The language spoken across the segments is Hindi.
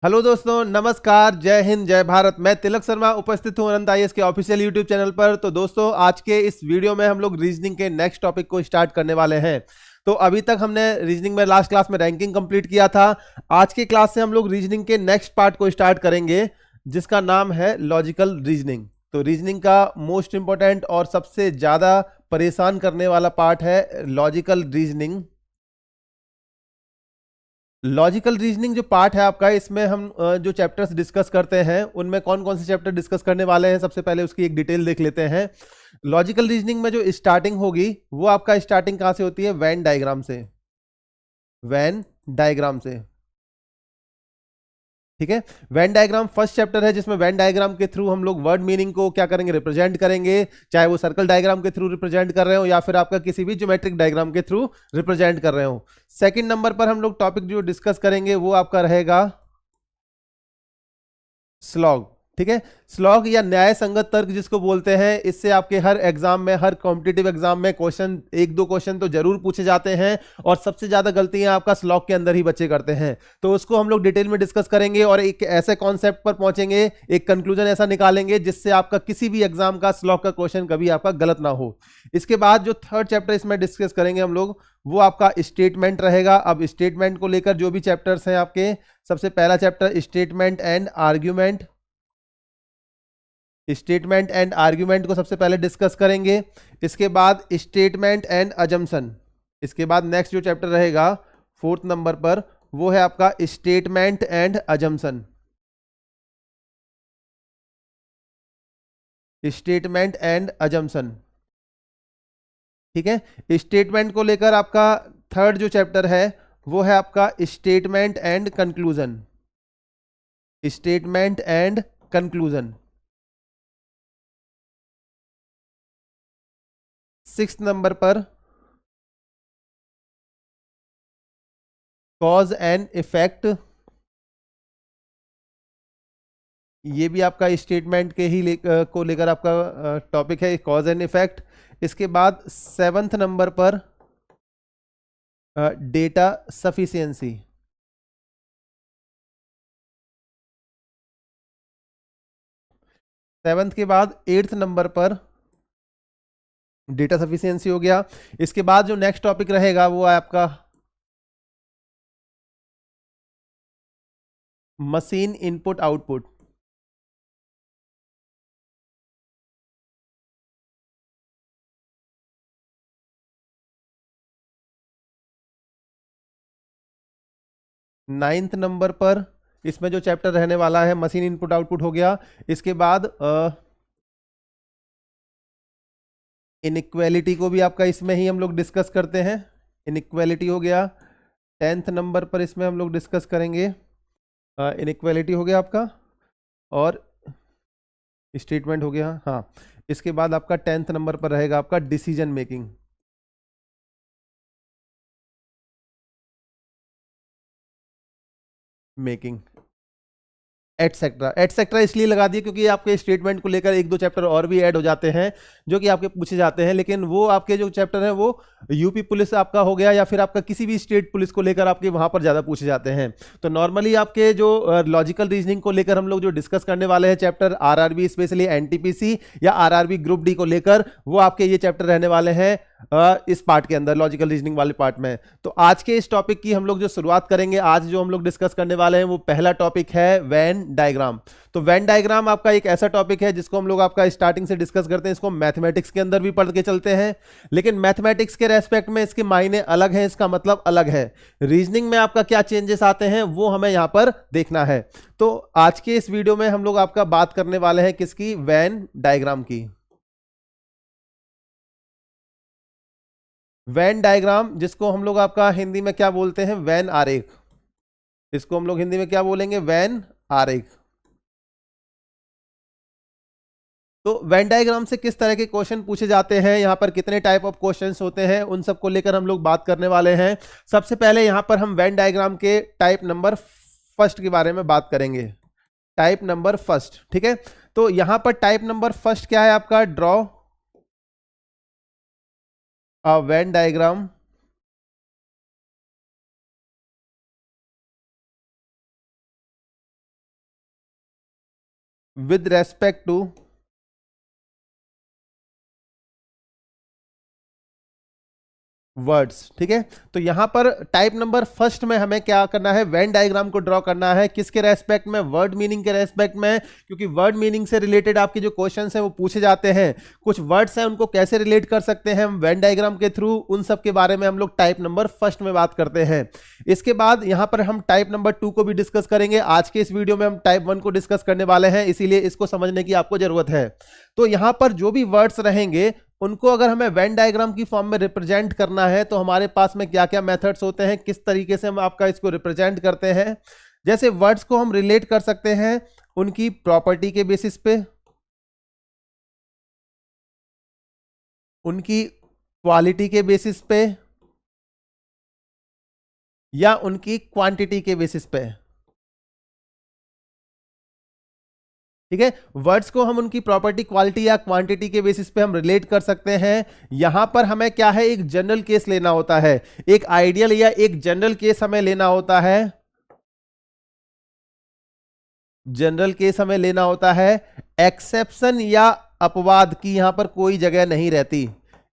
हेलो दोस्तों, नमस्कार, जय हिंद, जय भारत। मैं तिलक शर्मा उपस्थित हूं अनंत आईएएस के ऑफिशियल यूट्यूब चैनल पर। तो दोस्तों, आज के इस वीडियो में हम लोग रीजनिंग के नेक्स्ट टॉपिक को स्टार्ट करने वाले हैं। तो अभी तक हमने रीजनिंग में लास्ट क्लास में रैंकिंग कंप्लीट किया था। आज की क्लास से हम लोग रीजनिंग के नेक्स्ट पार्ट को स्टार्ट करेंगे, जिसका नाम है लॉजिकल रीजनिंग। तो रीजनिंग का मोस्ट इंपॉर्टेंट और सबसे ज्यादा परेशान करने वाला पार्ट है लॉजिकल रीजनिंग। लॉजिकल रीजनिंग जो पार्ट है आपका, इसमें हम जो चैप्टर्स डिस्कस करते हैं उनमें कौन कौन से चैप्टर डिस्कस करने वाले हैं, सबसे पहले उसकी एक डिटेल देख लेते हैं। लॉजिकल रीजनिंग में जो स्टार्टिंग होगी वो आपका स्टार्टिंग कहां से होती है? वेन डायग्राम से। वेन डायग्राम से, ठीक है। वेन डायग्राम फर्स्ट चैप्टर है, जिसमें वेन डायग्राम के थ्रू हम लोग वर्ड मीनिंग को क्या करेंगे? रिप्रेजेंट करेंगे। चाहे वो सर्कल डायग्राम के थ्रू रिप्रेजेंट कर रहे हो या फिर आपका किसी भी ज्योमेट्रिक डायग्राम के थ्रू रिप्रेजेंट कर रहे हो। सेकंड नंबर पर हम लोग टॉपिक जो डिस्कस करेंगे वो आपका रहेगा स्लॉग, ठीक है। स्लॉग या न्याय संगत तर्क जिसको बोलते हैं, इससे आपके हर एग्जाम में, हर कॉम्पिटिटिव एग्जाम में क्वेश्चन, एक दो क्वेश्चन तो जरूर पूछे जाते हैं और सबसे ज्यादा गलतियां आपका स्लॉग के अंदर ही बच्चे करते हैं। तो उसको हम लोग डिटेल में डिस्कस करेंगे और एक ऐसे कॉन्सेप्ट पर पहुंचेंगे, एक कंक्लूजन ऐसा निकालेंगे जिससे आपका किसी भी एग्जाम का स्लॉग का क्वेश्चन कभी आपका गलत ना हो। इसके बाद जो थर्ड चैप्टर इसमें डिस्कस करेंगे हम लोग, वो आपका स्टेटमेंट रहेगा। अब स्टेटमेंट को लेकर जो भी चैप्टर्स हैं आपके, सबसे पहला chapter statement and argument. Statement and argument को सबसे पहले डिस्कस करेंगे। इसके बाद स्टेटमेंट एंड अजम्पशन। इसके बाद नेक्स्ट जो चैप्टर रहेगा फोर्थ नंबर पर, वो है आपका statement and assumption. Statement and assumption, ठीक है। स्टेटमेंट को लेकर आपका थर्ड जो चैप्टर है वो है आपका statement and conclusion. Statement and conclusion. Six number पर कॉज एंड इफेक्ट। ये भी आपका स्टेटमेंट के ही को लेकर आपका टॉपिक है, कॉज एंड इफेक्ट। इसके बाद सेवंथ नंबर पर डेटा सफिशिएंसी। सेवंथ के बाद एट्थ नंबर पर डेटा सफिशिएंसी हो गया। इसके बाद जो नेक्स्ट टॉपिक रहेगा वो है आपका machine input output. Ninth number पर इसमें जो चैप्टर रहने वाला है मशीन इनपुट आउटपुट हो गया। इसके बाद इनइक्वालिटी को भी आपका इसमें ही हम लोग डिस्कस करते हैं। इनइक्वालिटी हो गया। टेंथ नंबर पर इसमें हम लोग डिस्कस करेंगे, इनइक्वालिटी हो गया आपका, और स्टेटमेंट हो गया। हाँ, इसके बाद आपका टेंथ नंबर पर रहेगा आपका decision making. Making etcetera. Etcetera इसलिए लगा दिए क्योंकि आपके स्टेटमेंट को लेकर एक दो चैप्टर और भी ऐड हो जाते हैं जो कि आपके पूछे जाते हैं, लेकिन वो आपके जो चैप्टर हैं वो यूपी पुलिस आपका हो गया या फिर आपका किसी भी स्टेट पुलिस को लेकर आपके वहां पर ज्यादा पूछे जाते हैं। तो नॉर्मली आपके जो लॉजिकल रीजनिंग को लेकर हम लोग जो डिस्कस करने वाले हैं चैप्टर आरआरबी, स्पेशली एनटीपीसी या आरआरबी ग्रुप डी को लेकर, वो आपके ये चैप्टर रहने वाले हैं इस पार्ट के अंदर, लॉजिकल रीजनिंग वाले पार्ट में। तो आज के इस टॉपिक की हम लोग जो शुरुआत करेंगे, आज जो हम लोग डिस्कस करने वाले हैं वो पहला टॉपिक है वेन डायग्राम। तो वेन डायग्राम आपका एक ऐसा टॉपिक है जिसको हम लोग आपका स्टार्टिंग से डिस्कस करते हैं। इसको मैथमेटिक्स के अंदर भी पढ़ के चलते हैं, लेकिन मैथमेटिक्स के रेस्पेक्ट में इसके मायने अलग है, इसका मतलब अलग है। रीजनिंग में आपका क्या चेंजेस आते हैं वो हमें यहां पर देखना है। तो आज के इस वीडियो में हम लोग आपका बात करने वाले हैं किसकी? वेन डायग्राम की। वेन डायग्राम, जिसको हम लोग आपका हिंदी में क्या बोलते हैं? वेन आरेख। इसको हम लोग हिंदी में क्या बोलेंगे? वेन आरेख। तो वेन डायग्राम से किस तरह के क्वेश्चन पूछे जाते हैं, यहां पर कितने टाइप ऑफ क्वेश्चंस होते हैं, उन सब को लेकर हम लोग बात करने वाले हैं। सबसे पहले यहां पर हम वेन डायग्राम के टाइप नंबर फर्स्ट के बारे में बात करेंगे। टाइप नंबर फर्स्ट, ठीक है। तो यहां पर टाइप नंबर फर्स्ट क्या है आपका? Draw a Venn diagram with respect to words. ठीक है, तो यहां पर टाइप नंबर फर्स्ट में हमें क्या करना है, वेन डायग्राम को ड्रॉ करना है। किसके रेस्पेक्ट में, वर्ड मीनिंग के रेस्पेक्ट में, क्योंकि वर्ड मीनिंग से रिलेटेड आपके जो क्वेश्चंस हैं वो पूछे जाते हैं। कुछ वर्ड्स हैं उनको कैसे रिलेट कर सकते हैं हम वेन डायग्राम के थ्रू, उन सब के बारे में हम लोग टाइप नंबर फर्स्ट में बात करते हैं। इसके बाद यहां पर हम टाइप नंबर 2 को भी डिस्कस करेंगे। आज के इस वीडियो में हम टाइप 1 को डिस्कस करने वाले हैं, इसीलिए इसको समझने की आपको जरूरत है। तो यहां पर जो भी वर्ड्स रहेंगे उनको अगर हमें वेन डायग्राम की फॉर्म में रिप्रेजेंट करना है तो हमारे पास में क्या क्या मेथड्स होते हैं, किस तरीके से हम आपका इसको रिप्रेजेंट करते हैं। जैसे वर्ड्स को हम रिलेट कर सकते हैं उनकी प्रॉपर्टी के बेसिस पे, उनकी क्वालिटी के बेसिस पे, या उनकी क्वांटिटी के बेसिस पे। ठीक है, वर्ड्स को हम उनकी प्रॉपर्टी, क्वालिटी या क्वांटिटी के बेसिस पे हम रिलेट कर सकते हैं। यहां पर हमें क्या है, एक जनरल केस लेना होता है, एक आइडियल या एक जनरल केस हमें लेना होता है। जनरल केस हमें लेना होता है, एक्सेप्शन या अपवाद की यहां पर कोई जगह नहीं रहती।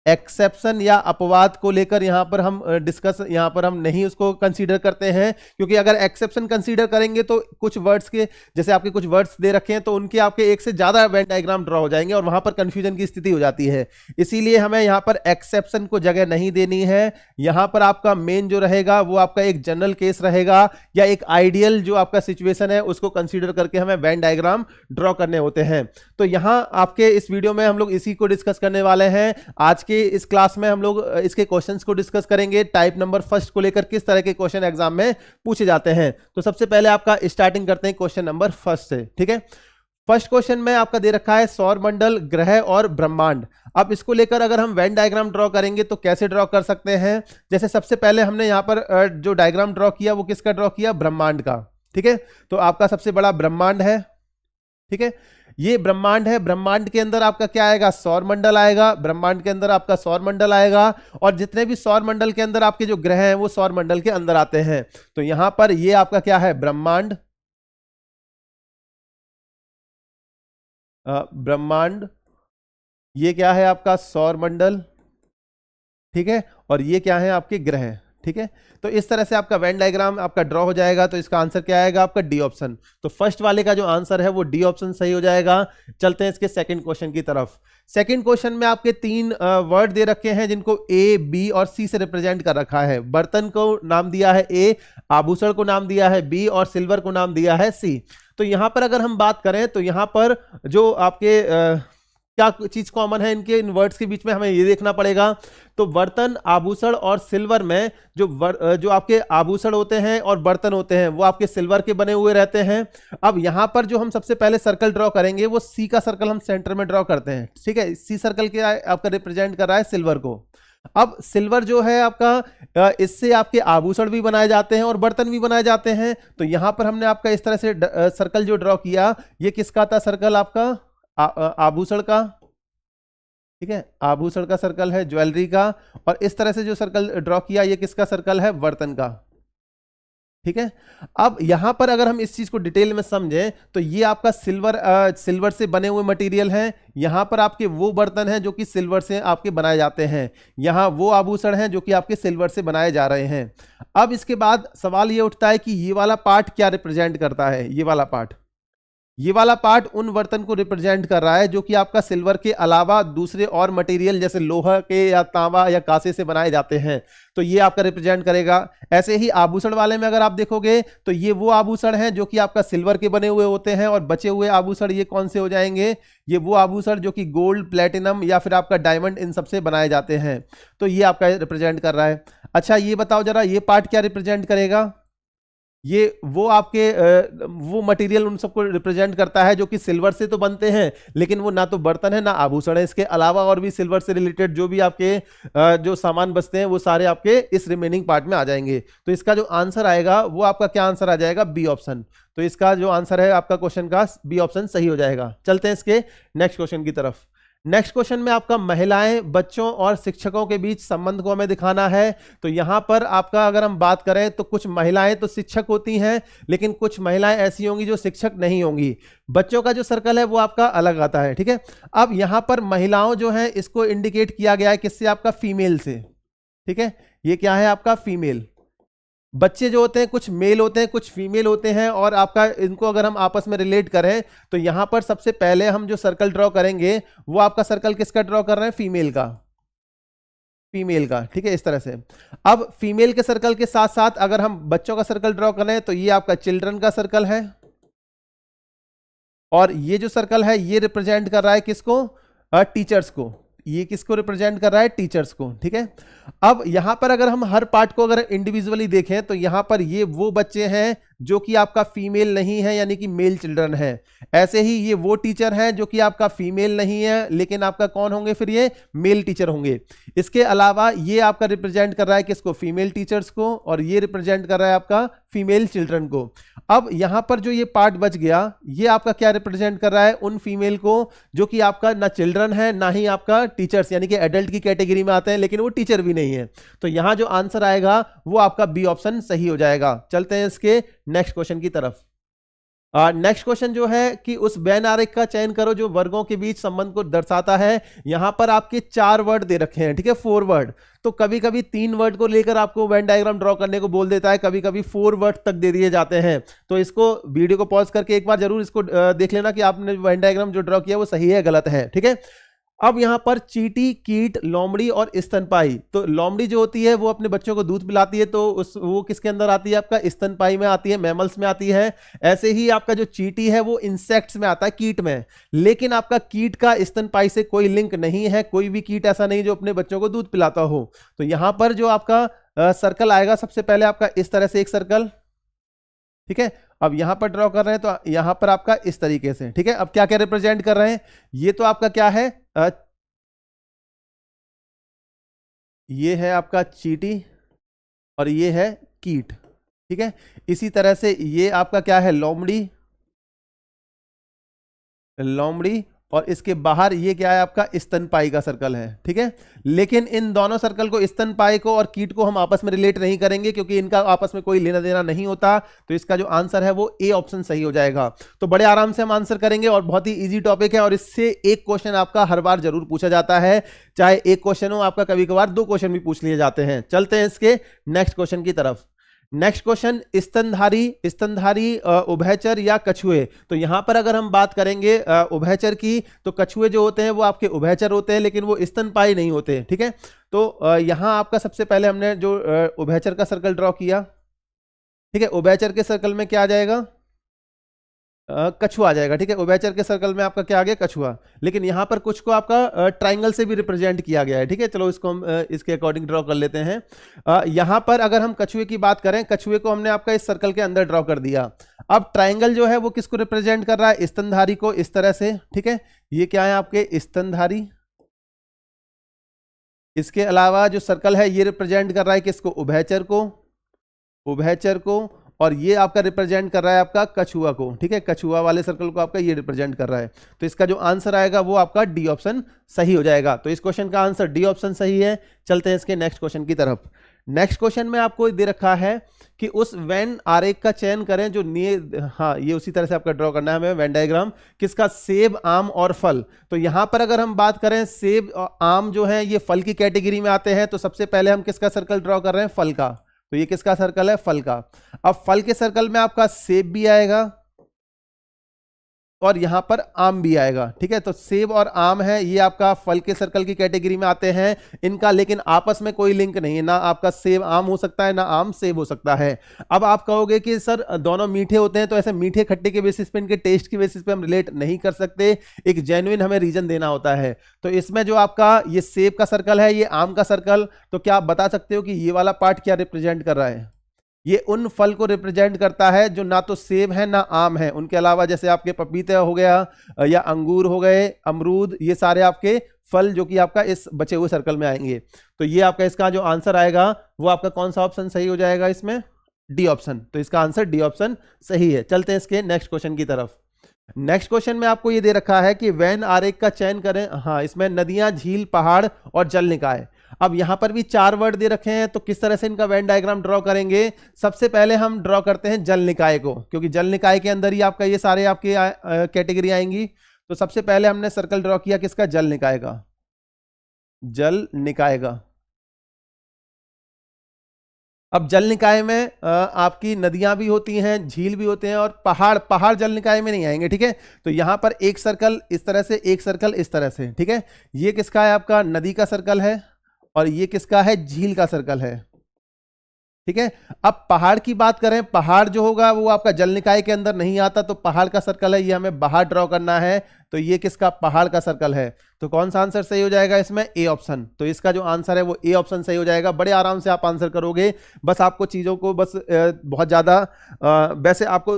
एक्सेप्शन या अपवाद को लेकर यहां पर हम डिस्कस, यहां पर हम नहीं उसको कंसीडर करते हैं, क्योंकि अगर एक्सेप्शन कंसीडर करेंगे तो कुछ वर्ड्स के, जैसे आपके कुछ वर्ड्स दे रखे हैं तो उनके आपके एक से ज्यादा वेन डायग्राम ड्रॉ हो जाएंगे और वहां पर कंफ्यूजन की स्थिति हो जाती है। इसीलिए हमें यहां पर एक्सेप्शन को जगह नहीं देनी है। यहां पर आपका मेन जो रहेगा वो आपका एक जनरल केस रहेगा या एक आइडियल जो आपका सिचुएशन है उसको कंसीडर करके हमें वेन डायग्राम ड्रॉ करने होते हैं। तो यहां आपके इस वीडियो में हम लोग इसी को डिस्कस करने वाले हैं। आज के इस क्लास में हम लोग इसके क्वेश्चंस को डिस्कस करेंगे, टाइप नंबर फर्स्ट को लेकर किस तरह के क्वेश्चन एग्जाम में पूछे जाते हैं। तो सबसे पहले आपका स्टार्टिंग करते हैं क्वेश्चन नंबर फर्स्ट से। ठीक है, फर्स्ट क्वेश्चन में आपका दे रखा है सौर मंडल, ग्रह और ब्रह्मांड। अब इसको लेकर अगर हम वेन डायग्राम ड्रॉ करेंगे तो कैसे ड्रॉ कर सकते हैं। जैसे सबसे पहले हमने यहां पर जो डायग्राम ड्रॉ किया वो किसका ड्रॉ किया, ब्रह्मांड का। ठीक है, तो आपका सबसे बड़ा ब्रह्मांड है। ठीक है, ये ब्रह्मांड है, ब्रह्मांड के अंदर आपका क्या आएगा, सौर मंडल आएगा। ब्रह्मांड के अंदर आपका सौर मंडल आएगा और जितने भी सौर मंडल के अंदर आपके जो ग्रह हैं वो सौर मंडल के अंदर आते हैं। तो यहां पर ये आपका क्या है, ब्रह्मांड, ब्रह्मांड, ये क्या है आपका सौर मंडल। ठीक है, और ये क्या है आपके ग्रह। ठीक है, तो इस तरह से आपका वेन डायग्राम आपका ड्रॉ हो जाएगा। तो इसका आंसर क्या आएगा आपका डी ऑप्शन। तो फर्स्ट वाले का जो आंसर है वो डी ऑप्शन सही हो जाएगा। चलते हैं इसके सेकंड क्वेश्चन की तरफ। सेकंड क्वेश्चन में आपके 3 वर्ड दे रखे हैं जिनको ए, बी और सी से रिप्रेजेंट कर रखा है। बर्तन को नाम दिया है ए, आभूषण को नाम दिया है बी और सिल्वर को नाम दिया है सी। तो यहां पर अगर हम बात करें तो यहां पर जो आपके क्या चीज कॉमन है इनके, इन वर्ड्स के बीच में, हमें ये देखना पड़ेगा। तो बर्तन, आभूषण और सिल्वर में जो आपके आभूषण होते हैं और बर्तन होते हैं वो आपके सिल्वर के बने हुए रहते हैं। अब यहां पर जो हम सबसे पहले सर्कल ड्रॉ करेंगे वो सी का सर्कल हम सेंटर में ड्रॉ करते हैं। ठीक है, सी सर्कल के आपका रिप्रेजेंट कर रहा है सिल्वर को। अब सिल्वर जो है आपका, इससे आपके आभूषण भी बनाए जाते हैं और बर्तन भी बनाए जाते हैं। तो यहां पर हमने आपका इस तरह से सर्कल जो ड्रॉ किया, ये किसका था सर्कल, आपका आभूषण का। ठीक है, आभूषण का सर्कल है, ज्वेलरी का। और इस तरह से जो सर्कल ड्रॉ किया ये किसका सर्कल है, बर्तन का। ठीक है, अब यहां पर अगर हम इस चीज को डिटेल में समझें तो ये आपका सिल्वर से बने हुए मटेरियल हैं। यहां पर आपके वो बर्तन हैं जो कि सिल्वर से आपके बनाए जाते हैं, यहां वो आभूषण हैं जो कि आपके सिल्वर से बनाए जा रहे हैं। अब इसके बाद सवाल ये उठता है कि ये वाला पार्ट क्या रिप्रेजेंट करता है। ये वाला पार्ट उन बर्तन को रिप्रेजेंट कर रहा है जो कि आपका सिल्वर के अलावा दूसरे और मटेरियल जैसे लोहा के या तांबा या कांसे से बनाए जाते हैं। तो ये आपका रिप्रेजेंट करेगा। ऐसे ही आभूषण वाले में अगर आप देखोगे तो ये वो आभूषण हैं जो कि आपका सिल्वर के बने हुए होते हैं और बचे हुए आभूषण ये कौन से हो जाएंगे, ये वो आभूषण जो कि गोल्ड, प्लेटिनम या फिर आपका डायमंड, इन सबसे बनाए जाते हैं। तो ये आपका रिप्रेजेंट कर रहा है। अच्छा, ये बताओ जरा, ये पार्ट क्या रिप्रेजेंट करेगा। ये वो आपके वो मटेरियल उन सबको रिप्रेजेंट करता है जो कि सिल्वर से तो बनते हैं लेकिन वो ना तो बर्तन है ना आभूषण है। इसके अलावा और भी सिल्वर से रिलेटेड जो भी आपके जो सामान बचते हैं वो सारे आपके इस रिमेनिंग पार्ट में आ जाएंगे। तो इसका जो आंसर आएगा वो आपका क्या आंसर आ जाएगा, बी ऑप्शन। तो इसका जो आंसर है आपका क्वेश्चन का बी ऑप्शन सही हो जाएगा। चलते हैं इसके नेक्स्ट क्वेश्चन की तरफ। नेक्स्ट क्वेश्चन में आपका महिलाएं, बच्चों और शिक्षकों के बीच संबंध को हमें दिखाना है। तो यहां पर आपका अगर हम बात करें तो कुछ महिलाएं तो शिक्षक होती हैं, लेकिन कुछ महिलाएं ऐसी होंगी जो शिक्षक नहीं होंगी। बच्चों का जो सर्कल है वो आपका अलग आता है, ठीक है। अब यहां पर महिलाओं जो है इसको इंडिकेट किया गया है किससे, आपका फीमेल से, ठीक है। ये क्या है आपका फीमेल। बच्चे जो होते हैं कुछ मेल होते हैं, कुछ फीमेल होते हैं, और आपका इनको अगर हम आपस में रिलेट करें तो यहां पर सबसे पहले हम जो सर्कल ड्रॉ करेंगे वो आपका सर्कल किसका ड्रॉ कर रहे हैं, फीमेल का, फीमेल का, ठीक है, इस तरह से। अब फीमेल के सर्कल के साथ साथ अगर हम बच्चों का सर्कल ड्रॉ करें तो ये आपका चिल्ड्रन का सर्कल है, और ये जो सर्कल है ये रिप्रेजेंट कर रहा है किसको, टीचर्स को। ये किसको रिप्रेजेंट कर रहा है, टीचर्स को, ठीक है। अब यहां पर अगर हम हर पार्ट को अगर इंडिविजुअली देखें तो यहां पर ये वो बच्चे हैं जो कि आपका फीमेल नहीं है, यानी कि मेल चिल्ड्रन है। ऐसे ही ये वो टीचर हैं जो कि आपका फीमेल नहीं है, लेकिन आपका कौन होंगे फिर, ये मेल टीचर होंगे। इसके अलावा ये आपका रिप्रेजेंट कर रहा है किसको, फीमेल टीचर्स को, और ये रिप्रेजेंट कर रहा है आपका फीमेल चिल्ड्रन को। अब यहां पर जो ये पार्ट बच गया ये आपका क्या रिप्रेजेंट कर रहा है, उन फीमेल को जो कि आपका ना चिल्ड्रन है ना ही आपका टीचर्स यानी कि एडल्ट की कैटेगरी में आते हैं, लेकिन वो टीचर भी नहीं है। तो यहां जो आंसर आएगा वो आपका बी ऑप्शन सही हो जाएगा। चलते हैं इसके नेक्स्ट क्वेश्चन की तरफ। नेक्स्ट क्वेश्चन जो है कि उस वेन आरेख का चयन करो जो वर्गों के बीच संबंध को दर्शाता है। यहां पर आपके 4 वर्ड दे रखे हैं, ठीक है, 4 वर्ड। तो कभी कभी 3 वर्ड को लेकर आपको वेन डायग्राम ड्रॉ करने को बोल देता है, कभी कभी 4 वर्ड तक दे दिए जाते हैं। तो इसको वीडियो को पॉज करके एक बार जरूर इसको देख लेना कि आपने वेन डायग्राम जो ड्रॉ किया वो सही है गलत है, ठीक है। अब यहां पर चींटी, कीट, लोमड़ी और स्तनपाई। तो लोमड़ी जो होती है वो अपने बच्चों को दूध पिलाती है, तो वो किसके अंदर आती है, आपका स्तनपाई में आती है, मैमल्स में आती है। ऐसे ही आपका जो चींटी है वो इंसेक्ट्स में आता है, कीट में। लेकिन आपका कीट का स्तनपाई से कोई लिंक नहीं है, कोई भी कीट ऐसा नहीं जो अपने बच्चों को दूध पिलाता हो। तो यहां पर जो आपका सर्कल आएगा सबसे पहले आपका इस तरह से एक सर्कल, ठीक है। अब यहां पर ड्रॉ कर रहे हैं तो यहां पर आपका इस तरीके से, ठीक है। अब क्या क्या रिप्रेजेंट कर रहे हैं, ये तो आपका क्या है, ये है आपका चींटी और ये है कीट, ठीक है। इसी तरह से ये आपका क्या है, लोमड़ी, लोमड़ी, और इसके बाहर ये क्या है आपका स्तनपाई का सर्कल है, ठीक है। लेकिन इन दोनों सर्कल को, स्तनपाई को और कीट को, हम आपस में रिलेट नहीं करेंगे क्योंकि इनका आपस में कोई लेना देना नहीं होता। तो इसका जो आंसर है वो ए ऑप्शन सही हो जाएगा। तो बड़े आराम से हम आंसर करेंगे और बहुत ही इजी टॉपिक है, और इससे एक क्वेश्चन आपका हर बार जरूर पूछा जाता है, चाहे एक क्वेश्चन हो, आपका कभी कभार 2 क्वेश्चन भी पूछ लिए जाते हैं। चलते हैं इसके नेक्स्ट क्वेश्चन की तरफ। नेक्स्ट क्वेश्चन, स्तनधारी, स्तनधारी उभयचर या कछुए। तो यहां पर अगर हम बात करेंगे उभयचर की, तो कछुए जो होते हैं वो आपके उभयचर होते हैं, लेकिन वो स्तनपाई नहीं होते, ठीक है। तो यहां आपका सबसे पहले हमने जो उभयचर का सर्कल ड्रॉ किया, ठीक है। उभयचर के सर्कल में क्या आ जाएगा, कछुआ आ जाएगा, ठीक है। उभयचर के सर्कल में आपका क्या आ गया, कछुआ। लेकिन यहां पर कुछ को आपका ट्राइंगल से भी रिप्रेजेंट किया गया है, ठीक है। चलो इसको हम इसके अकॉर्डिंग ड्रॉ कर लेते हैं। यहां पर अगर हम कछुए की बात करें, कछुए को हमने आपका इस सर्कल के अंदर ड्रॉ कर दिया। अब ट्राइंगल जो है वो किसको रिप्रेजेंट कर रहा है, स्तनधारी को, इस तरह से, ठीक है। ये क्या है आपके स्तनधारी। इसके अलावा जो सर्कल है ये रिप्रेजेंट कर रहा है किसको, उभयचर को, उभयचर को, और ये आपका रिप्रेजेंट कर रहा है आपका कछुआ को, ठीक है। कछुआ वाले सर्कल को आपका ये रिप्रेजेंट कर रहा है। तो इसका जो आंसर आएगा वो आपका डी ऑप्शन सही हो जाएगा। तो इस क्वेश्चन का आंसर डी ऑप्शन सही है। चलते हैं इसके नेक्स्ट क्वेश्चन की तरफ। नेक्स्ट क्वेश्चन में आपको दे रखा है कि उस वेन आरेख का चयन करें जो हाँ, ये उसी तरह से आपका ड्रॉ करना है हमें वेन डायग्राम, किसका, सेब, आम और फल। तो यहां पर अगर हम बात करें, सेब और आम जो है ये फल की कैटेगरी में आते हैं। तो सबसे पहले हम किसका सर्कल ड्रॉ कर रहे हैं, फल का। तो ये किसका सर्कल है, फल का। अब फल के सर्कल में आपका सेब भी आएगा और यहां पर आम भी आएगा, ठीक है। तो सेब और आम है, ये आपका फल के सर्कल की कैटेगरी में आते हैं। इनका लेकिन आपस में कोई लिंक नहीं है, ना आपका सेब आम हो सकता है ना आम सेब हो सकता है। अब आप कहोगे कि सर दोनों मीठे होते हैं, तो ऐसे मीठे खट्टे के बेसिस पे, इनके टेस्ट के बेसिस पे हम रिलेट नहीं कर सकते, एक जेन्युइन हमें रीजन देना होता है। तो इसमें जो आपका ये सेब का सर्कल है, ये आम का सर्कल, तो क्या आप बता सकते हो कि ये वाला पार्ट क्या रिप्रेजेंट कर रहा है, ये उन फल को रिप्रेजेंट करता है जो ना तो सेब है ना आम है। उनके अलावा जैसे आपके पपीते हो गया या अंगूर हो गए, अमरूद, ये सारे आपके फल जो कि आपका इस बचे हुए सर्कल में आएंगे। तो ये आपका इसका जो आंसर आएगा वो आपका कौन सा ऑप्शन सही हो जाएगा, इसमें डी ऑप्शन। तो इसका आंसर डी ऑप्शन सही है। चलते हैं इसके नेक्स्ट क्वेश्चन की तरफ। नेक्स्ट क्वेश्चन में आपको ये दे रखा है कि वैन आरेख का चयन करें। हाँ, इसमें नदियां, झील, पहाड़ और जल निकाय। अब यहां पर भी 4 वर्ड दे रखे हैं, तो किस तरह से इनका वैन डायग्राम ड्रॉ करेंगे? सबसे पहले हम ड्रॉ करते हैं जल निकाय को, क्योंकि जल निकाय के अंदर ही आपका ये सारे आपके कैटेगरी आएंगी। तो सबसे पहले हमने सर्कल ड्रॉ किया किसका? जल निकाय का। जल निकाय का। अब जल निकाय में आपकी नदियां भी होती हैं, झील भी होते हैं, और पहाड़ जल निकाय में नहीं आएंगे, ठीक है। तो यहां पर एक सर्कल इस तरह से, एक सर्कल इस तरह से, ठीक है। ये किसका है? आपका नदी का सर्कल है, और ये किसका है? झील का सर्कल है, ठीक है। अब पहाड़ की बात करें, पहाड़ जो होगा वो आपका जल निकाय के अंदर नहीं आता, तो पहाड़ का सर्कल है, ये हमें बाहर ड्रॉ करना है। तो ये किसका? पहाड़ का सर्कल है। तो कौन सा आंसर सही हो जाएगा इसमें? A option. तो इसका जो आंसर है वो ए ऑप्शन सही हो जाएगा। बड़े आराम से आप आंसर करोगे, बस आपको चीज़ों को बस बहुत ज़्यादा वैसे आपको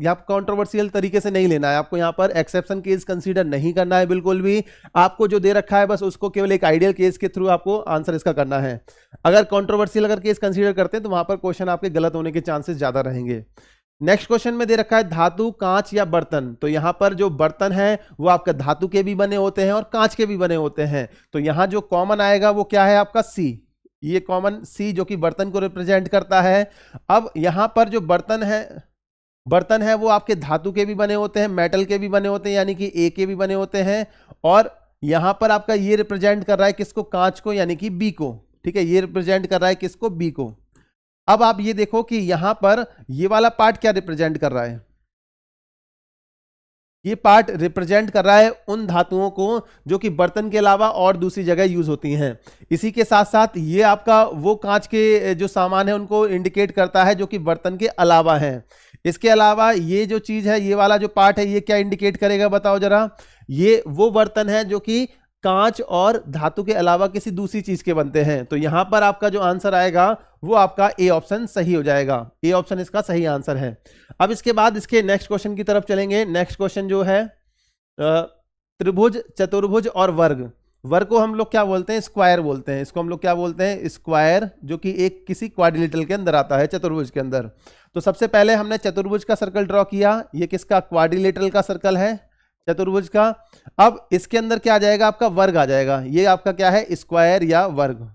यहाँ पर कॉन्ट्रोवर्शियल तरीके से नहीं लेना है। आपको यहाँ पर एक्सेप्शन केस कंसीडर नहीं करना है बिल्कुल भी। आपको जो दे रखा है बस उसको केवल एक आइडियल केस के थ्रू आपको आंसर इसका करना है। अगर कॉन्ट्रोवर्शियल अगर केस कंसीडर करते हैं तो वहां पर क्वेश्चन आपके गलत होने के चांसेस ज़्यादा रहेंगे। नेक्स्ट क्वेश्चन में दे रखा है धातु, कांच या बर्तन। तो यहां पर जो बर्तन है वो आपका धातु के भी बने होते हैं और कांच के भी बने होते हैं। तो यहां जो कॉमन आएगा वो क्या है? आपका सी। ये कॉमन सी जो कि बर्तन को रिप्रेजेंट करता है। अब यहां पर जो बर्तन है वो आपके धातु के भी बने होते हैं, मेटल के भी बने होते हैं, यानी कि ए के भी बने होते हैं। और यहां पर आपका ये रिप्रेजेंट कर रहा है किसको? कांच को, यानी कि बी को, ठीक है। ये रिप्रेजेंट कर रहा है किसको? बी को। अब आप ये देखो कि यहां पर ये वाला पार्ट क्या रिप्रेजेंट कर रहा है? ये पार्ट रिप्रेजेंट कर रहा है उन धातुओं को जो कि बर्तन के अलावा और दूसरी जगह यूज होती हैं। इसी के साथ साथ ये आपका वो कांच के जो सामान है उनको इंडिकेट करता है जो कि बर्तन के अलावा है। इसके अलावा ये जो चीज है, ये वाला जो पार्ट है, ये क्या इंडिकेट करेगा बताओ जरा? ये वो बर्तन है जो कि कांच और धातु के अलावा किसी दूसरी चीज के बनते हैं। तो यहां पर आपका जो आंसर आएगा वो आपका ए ऑप्शन सही हो जाएगा। ए ऑप्शन इसका सही आंसर है। अब इसके बाद इसके नेक्स्ट क्वेश्चन की तरफ चलेंगे। नेक्स्ट क्वेश्चन जो है त्रिभुज, चतुर्भुज और वर्ग। वर्ग को हम लोग क्या बोलते हैं? स्क्वायर बोलते हैं। इसको हम लोग क्या बोलते हैं? स्क्वायर, जो कि एक किसी क्वाड्रिलेटरल के अंदर आता है, चतुर्भुज के अंदर। तो सबसे पहले हमने चतुर्भुज का सर्कल ड्रॉ किया। ये किसका? क्वाड्रिलेटरल का सर्कल है, चतुर्भुज का। अब इसके अंदर क्या आ जाएगा? आपका वर्ग आ जाएगा। ये आपका क्या है? स्क्वायर या वर्ग।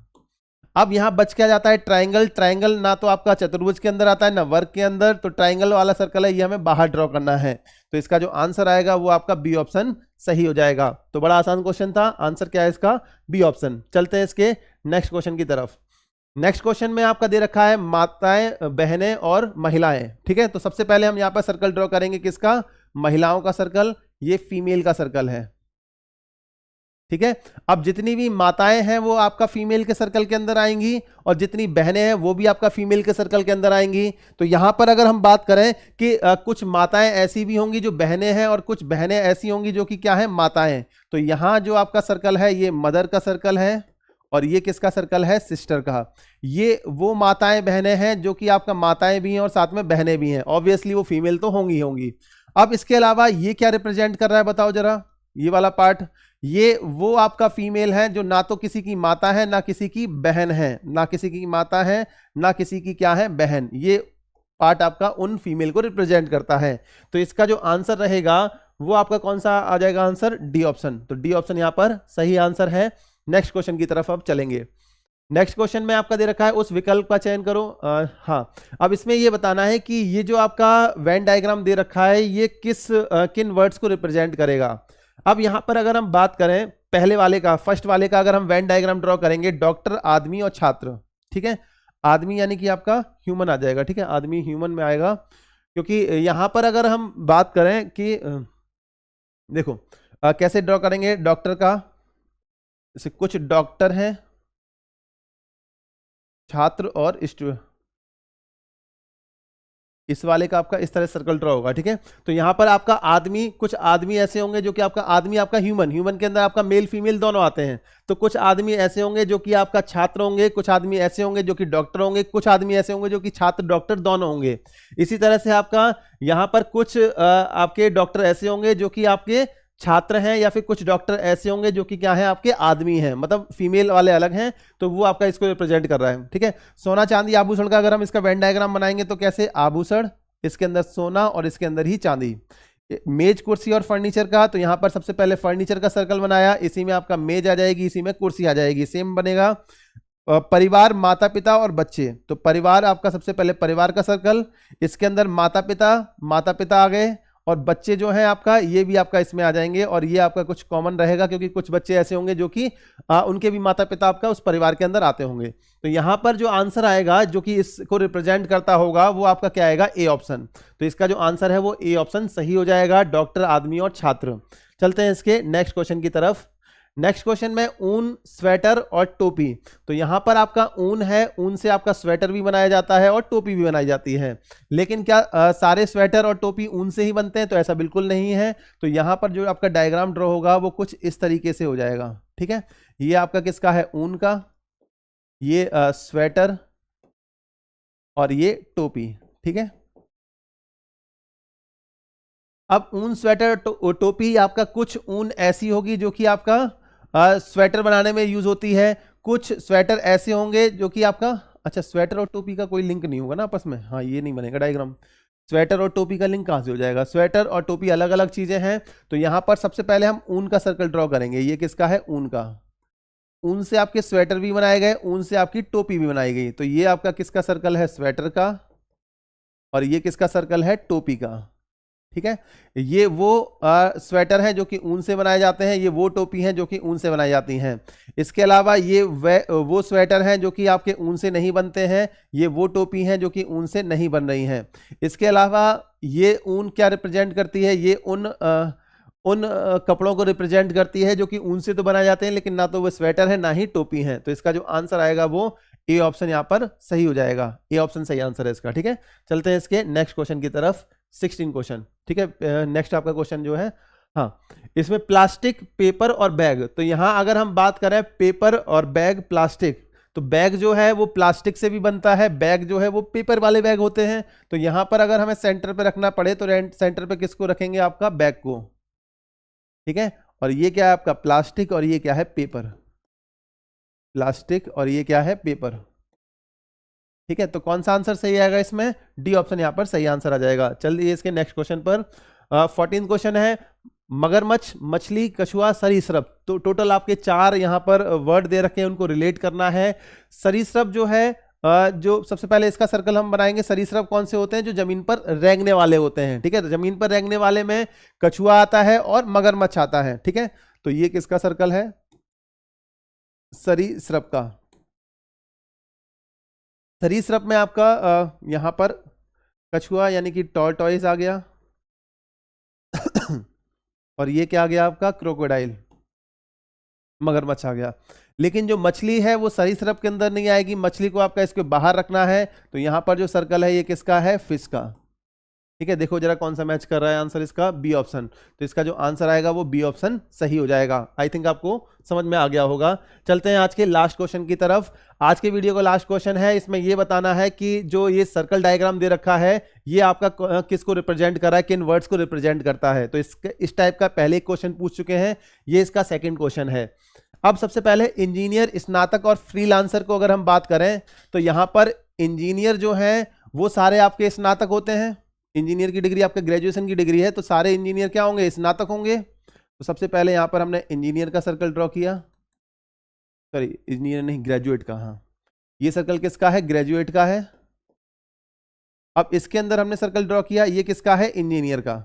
अब यहां बच क्या जाता है? ट्राइंगल। ट्राइंगल ना तो आपका चतुर्भुज के अंदर आता है ना वर्ग के अंदर, तो ट्राइंगल वाला सर्कल है, ये हमें बाहर ड्रॉ करना है। तो इसका जो आंसर आएगा वो आपका बी ऑप्शन सही हो जाएगा। तो बड़ा आसान क्वेश्चन था। आंसर क्या है इसका? B option. चलते हैं इसके नेक्स्ट क्वेश्चन की तरफ। नेक्स्ट क्वेश्चन में आपका दे रखा है माताएं, बहनें और महिलाएं, ठीक है। तो सबसे पहले हम यहां पर सर्कल ड्रॉ करेंगे किसका? महिलाओं का सर्कल। ये फीमेल का सर्कल है, ठीक है। अब जितनी भी माताएं हैं वो आपका फीमेल के सर्कल के अंदर आएंगी, और जितनी बहनें हैं वो भी आपका फीमेल के सर्कल के अंदर आएंगी। तो यहां पर अगर हम बात करें कि कुछ माताएं ऐसी भी होंगी जो बहनें हैं, और कुछ बहनें ऐसी होंगी जो कि क्या है? माताएं। तो यहां जो आपका सर्कल है ये मदर का सर्कल है, और ये किसका सर्कल है? सिस्टर का। ये वो माताएं बहनें हैं जो कि आपका माताएं भी हैं और साथ में बहनें भी हैं। ऑब्वियसली वो फीमेल तो होंगी होंगी। अब इसके अलावा ये क्या रिप्रेजेंट कर रहा है बताओ जरा? ये वाला पार्ट, ये वो आपका फीमेल है जो ना तो किसी की माता है ना किसी की बहन है, ना किसी की माता है ना किसी की क्या है? बहन। ये पार्ट आपका उन फीमेल को रिप्रेजेंट करता है। तो इसका जो आंसर रहेगा वो आपका कौन सा आ जाएगा? Answer D option. तो डी ऑप्शन यहां पर सही आंसर है। नेक्स्ट क्वेश्चन की तरफ अब चलेंगे। नेक्स्ट क्वेश्चन में आपका दे रखा है उस विकल्प का चयन करो। हाँ, अब इसमें ये बताना है कि ये जो आपका वेन डायग्राम दे रखा है ये किन वर्ड्स को रिप्रेजेंट करेगा। अब यहां पर अगर हम बात करें पहले वाले का, फर्स्ट वाले का, अगर हम वेन डायग्राम ड्रॉ करेंगे, डॉक्टर, आदमी और छात्र, ठीक है। आदमी यानी कि आपका ह्यूमन आ जाएगा, ठीक है। आदमी ह्यूमन में आएगा, क्योंकि यहां पर अगर हम बात करें कि देखो कैसे ड्रॉ करेंगे डॉक्टर का, जैसे कुछ डॉक्टर हैं, छात्र और स्टूडेंट, इस वाले का आपका इस तरह सर्कल ड्रॉ होगा, ठीक है। तो यहां पर आपका आदमी, कुछ आदमी ऐसे होंगे जो कि आपका आदमी आपका ह्यूमन के अंदर आपका मेल फीमेल दोनों आते हैं। तो कुछ आदमी ऐसे होंगे जो कि आपका छात्र होंगे, कुछ आदमी ऐसे होंगे जो कि डॉक्टर होंगे, कुछ आदमी ऐसे होंगे जो कि छात्र डॉक्टर दोनों होंगे। इसी तरह से आपका यहां पर कुछ आपके डॉक्टर ऐसे होंगे जो कि आपके छात्र हैं, या फिर कुछ डॉक्टर ऐसे होंगे जो कि क्या है? आपके आदमी हैं, मतलब फीमेल वाले अलग हैं। तो वो आपका इसको रिप्रेजेंट कर रहा है, ठीक है। सोना, चांदी, आभूषण का अगर हम इसका वेन डायग्राम बनाएंगे तो कैसे? आभूषण, इसके अंदर सोना और इसके अंदर ही चांदी। मेज कुर्सी और फर्नीचर का, तो यहां पर सबसे पहले फर्नीचर का सर्कल बनाया, इसी में आपका मेज आ जाएगी, इसी में कुर्सी आ जाएगी, सेम बनेगा। परिवार, माता पिता और बच्चे, तो परिवार आपका सबसे पहले परिवार का सर्कल, इसके अंदर माता पिता आ गए, और बच्चे जो हैं आपका ये भी आपका इसमें आ जाएंगे, और ये आपका कुछ कॉमन रहेगा क्योंकि कुछ बच्चे ऐसे होंगे जो कि उनके भी माता पिता आपका उस परिवार के अंदर आते होंगे। तो यहां पर जो आंसर आएगा जो कि इसको रिप्रेजेंट करता होगा वो आपका क्या आएगा, ए ऑप्शन। तो इसका जो आंसर है वो ए ऑप्शन सही हो जाएगा, डॉक्टर, आदमी और छात्र। चलते हैं इसके नेक्स्ट क्वेश्चन की तरफ। नेक्स्ट क्वेश्चन में ऊन, स्वेटर और टोपी, तो यहां पर आपका ऊन है, ऊन से आपका स्वेटर भी बनाया जाता है और टोपी भी बनाई जाती है, लेकिन क्या सारे स्वेटर और टोपी ऊन से ही बनते हैं? तो ऐसा बिल्कुल नहीं है। तो यहां पर जो आपका डायग्राम ड्रॉ होगा वो कुछ इस तरीके से हो जाएगा, ठीक है। ये आपका किसका है, ऊन का, ये स्वेटर और ये टोपी, ठीक है। अब ऊन, स्वेटर, टोपी, आपका कुछ ऊन ऐसी होगी जो कि आपका स्वेटर बनाने में यूज होती है, कुछ स्वेटर ऐसे होंगे जो कि आपका, अच्छा स्वेटर और टोपी का कोई लिंक नहीं होगा ना आपस में, हाँ ये नहीं बनेगा डायग्राम। स्वेटर और टोपी का लिंक कहां से हो जाएगा, स्वेटर और टोपी अलग अलग चीजें हैं। तो यहां पर सबसे पहले हम ऊन का सर्कल ड्रॉ करेंगे, ये किसका है, ऊन का। ऊन से आपके स्वेटर भी बनाए गए, ऊन से आपकी टोपी भी बनाई गई, तो ये आपका किसका सर्कल है, स्वेटर का, और ये किसका सर्कल है, टोपी का, ठीक है। ये वो स्वेटर हैं जो कि ऊन से बनाए जाते हैं, ये वो टोपी हैं जो कि ऊन से बनाई जाती हैं। इसके अलावा ये वो स्वेटर हैं जो कि आपके ऊन से नहीं बनते हैं, ये वो टोपी हैं जो कि ऊन से नहीं बन रही हैं। इसके अलावा ये ऊन क्या रिप्रेजेंट करती है, ये उन कपड़ों को रिप्रेजेंट करती है जो कि ऊन से तो बनाए जाते हैं लेकिन ना तो वो स्वेटर है ना ही टोपी है। तो इसका जो आंसर आएगा वो ए ऑप्शन यहाँ पर सही हो जाएगा, ए ऑप्शन सही आंसर है इसका, ठीक है। चलते हैं इसके नेक्स्ट क्वेश्चन की तरफ, 16 क्वेश्चन, ठीक है। नेक्स्ट आपका क्वेश्चन जो है, हाँ, इसमें प्लास्टिक, पेपर और बैग, तो यहां अगर हम बात करें पेपर और बैग, प्लास्टिक, तो बैग जो है वो प्लास्टिक से भी बनता है, बैग जो है वो पेपर वाले बैग होते हैं। तो यहां पर अगर हमें सेंटर पे रखना पड़े तो सेंटर पे किसको रखेंगे, आपका बैग को, ठीक है। और ये क्या है आपका प्लास्टिक, और ये क्या है पेपर, प्लास्टिक और ये क्या है पेपर, ठीक है। तो कौन सा आंसर सही आएगा इसमें, डी ऑप्शन यहां पर सही आंसर आ जाएगा। चलिए इसके नेक्स्ट क्वेश्चन पर, 14 क्वेश्चन है, मगरमच्छ, मछली, कछुआ, सरीसृप, तो टोटल आपके 4 यहां पर वर्ड दे रखे हैं, उनको रिलेट करना है। सरीसृप जो है, जो सबसे पहले इसका सर्कल हम बनाएंगे, सरीसृप कौन से होते हैं, जो जमीन पर रेंगने वाले होते हैं, ठीक है। तो जमीन पर रेंगने वाले में कछुआ आता है और मगरमच्छ आता है, ठीक है। तो ये किसका सर्कल है, सरीसृप का। सरीसृप में आपका यहां पर कछुआ यानी कि टॉर्टॉइस आ गया और ये क्या आ गया आपका क्रोकोडाइल, मगरमच्छ आ गया। लेकिन जो मछली है वो सरीसृप के अंदर नहीं आएगी, मछली को आपका इसके बाहर रखना है। तो यहां पर जो सर्कल है ये किसका है, फिश का, ठीक है। देखो जरा कौन सा मैच कर रहा है आंसर इसका, बी ऑप्शन। तो इसका जो आंसर आएगा वो बी ऑप्शन सही हो जाएगा। आई थिंक आपको समझ में आ गया होगा। चलते हैं आज के लास्ट क्वेश्चन की तरफ। आज के वीडियो का लास्ट क्वेश्चन है, इसमें ये बताना है कि जो ये सर्कल डायग्राम दे रखा है ये आपका किसको रिप्रेजेंट कर रहा है, किन वर्ड्स को रिप्रेजेंट करता है। तो इस टाइप का पहले एक क्वेश्चन पूछ चुके हैं, ये इसका सेकेंड क्वेश्चन है। अब सबसे पहले इंजीनियर, स्नातक और फ्रीलांसर को अगर हम बात करें तो यहां पर इंजीनियर जो है वो सारे आपके स्नातक होते हैं। इंजीनियर की डिग्री आपका ग्रेजुएशन की डिग्री है, तो सारे इंजीनियर क्या होंगे, स्नातक होंगे। तो सबसे पहले यहां पर हमने इंजीनियर का सर्कल ड्रॉ किया, सॉरी इंजीनियर नहीं ग्रेजुएट का, हाँ ये सर्कल किसका है, ग्रेजुएट का है। अब इसके अंदर हमने सर्कल ड्रॉ किया, ये किसका है, इंजीनियर का।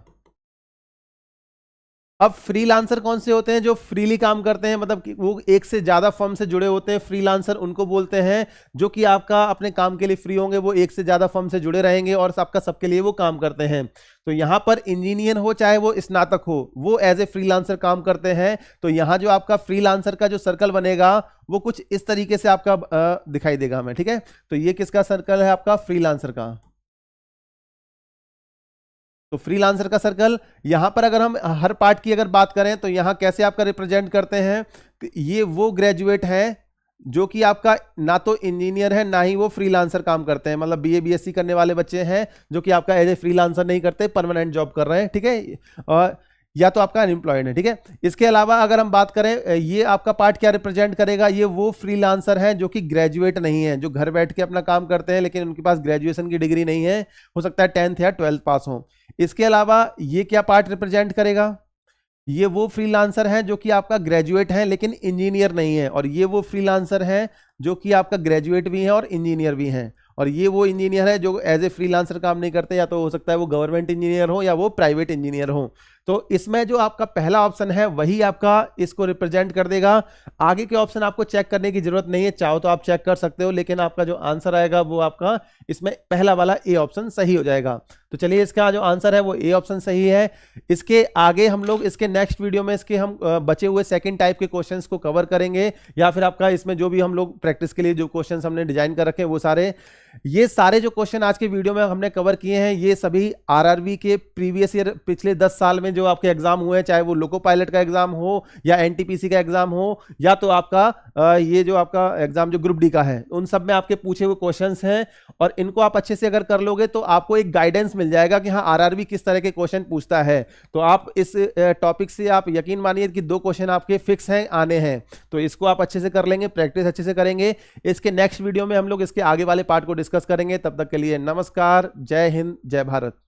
अब फ्रीलांसर कौन से होते हैं, जो फ्रीली काम करते हैं, मतलब कि वो एक से ज्यादा फर्म से जुड़े होते हैं, फ्रीलांसर उनको बोलते हैं। जो कि आपका अपने काम के लिए फ्री होंगे, वो एक से ज्यादा फर्म से जुड़े रहेंगे और आपका सबके लिए वो काम करते हैं। तो यहां पर इंजीनियर हो चाहे वो स्नातक हो, वो एज ए फ्रीलांसर काम करते हैं। तो यहां जो आपका फ्रीलांसर का जो सर्कल बनेगा वो कुछ इस तरीके से आपका दिखाई देगा हमें, ठीक है। तो ये किसका सर्कल है, आपका फ्रीलांसर का। तो फ्रीलांसर का सर्कल यहां पर अगर हम हर पार्ट की अगर बात करें तो यहां कैसे आपका रिप्रेजेंट करते हैं, तो ये वो ग्रेजुएट है जो कि आपका ना तो इंजीनियर है ना ही वो फ्रीलांसर काम करते हैं, मतलब बीए बीएससी करने वाले बच्चे हैं जो कि आपका एज ए फ्रीलांसर नहीं करते, परमानेंट जॉब कर रहे हैं, ठीक है, और या तो आपका अनएम्प्लॉयड है, ठीक है। इसके अलावा अगर हम बात करें ये आपका पार्ट क्या रिप्रेजेंट करेगा, ये वो फ्रीलांसर हैं जो कि ग्रेजुएट नहीं है, जो घर बैठ के अपना काम करते हैं लेकिन उनके पास ग्रेजुएशन की डिग्री नहीं है, हो सकता है 10th या 12th पास हो। इसके अलावा ये क्या पार्ट रिप्रेजेंट करेगा, ये वो फ्रीलांसर हैं जो कि आपका ग्रेजुएट है लेकिन इंजीनियर नहीं है, और ये वो फ्रीलांसर हैं जो कि आपका ग्रेजुएट भी हैं और इंजीनियर भी हैं, और ये वो इंजीनियर है जो एज ए फ्रीलांसर काम नहीं करते, या तो हो सकता है वो गवर्नमेंट इंजीनियर हो या वो प्राइवेट इंजीनियर हो। तो इसमें जो आपका पहला ऑप्शन है वही आपका इसको रिप्रेजेंट कर देगा। आगे के ऑप्शन आपको चेक करने की जरूरत नहीं है, चाहो तो आप चेक कर सकते हो, लेकिन आपका जो आंसर आएगा वो आपका इसमें पहला वाला ए ऑप्शन सही हो जाएगा। तो चलिए इसका जो आंसर है वो ए ऑप्शन सही है। इसके आगे हम लोग इसके नेक्स्ट वीडियो में इसके हम बचे हुए सेकंड टाइप के क्वेश्चंस को कवर करेंगे, या फिर आपका इसमें जो भी हम लोग प्रैक्टिस के लिए जो क्वेश्चंस हमने डिजाइन कर रखे हैं वो सारे, ये सारे जो क्वेश्चन आज के वीडियो में हमने कवर किए हैं ये सभी आरआरबी के प्रीवियस ईयर पिछले 10 साल में जो आपके एग्जाम हुए हैं, चाहे वो लोको पायलट का एग्जाम हो या एनटीपीसी का एग्जाम हो, या तो आपका ये जो आपका एग्जाम जो ग्रुप डी का है, उन सब में आपके पूछे हुए क्वेश्चंस हैं, और इनको आप अच्छे से अगर कर लोगे तो आपको एक गाइडेंस मिल जाएगा कि हाँ आरआरबी किस तरह के क्वेश्चन पूछता है। तो आप इस टॉपिक से आप यकीन मानिए कि 2 क्वेश्चन आपके फिक्स हैं आने हैं, तो इसको आप अच्छे से कर लेंगे, प्रैक्टिस अच्छे से करेंगे। इसके नेक्स्ट वीडियो में हम लोग इसके आगे वाले पार्ट को डिस्कस करेंगे। तब तक के लिए नमस्कार, जय हिंद, जय भारत।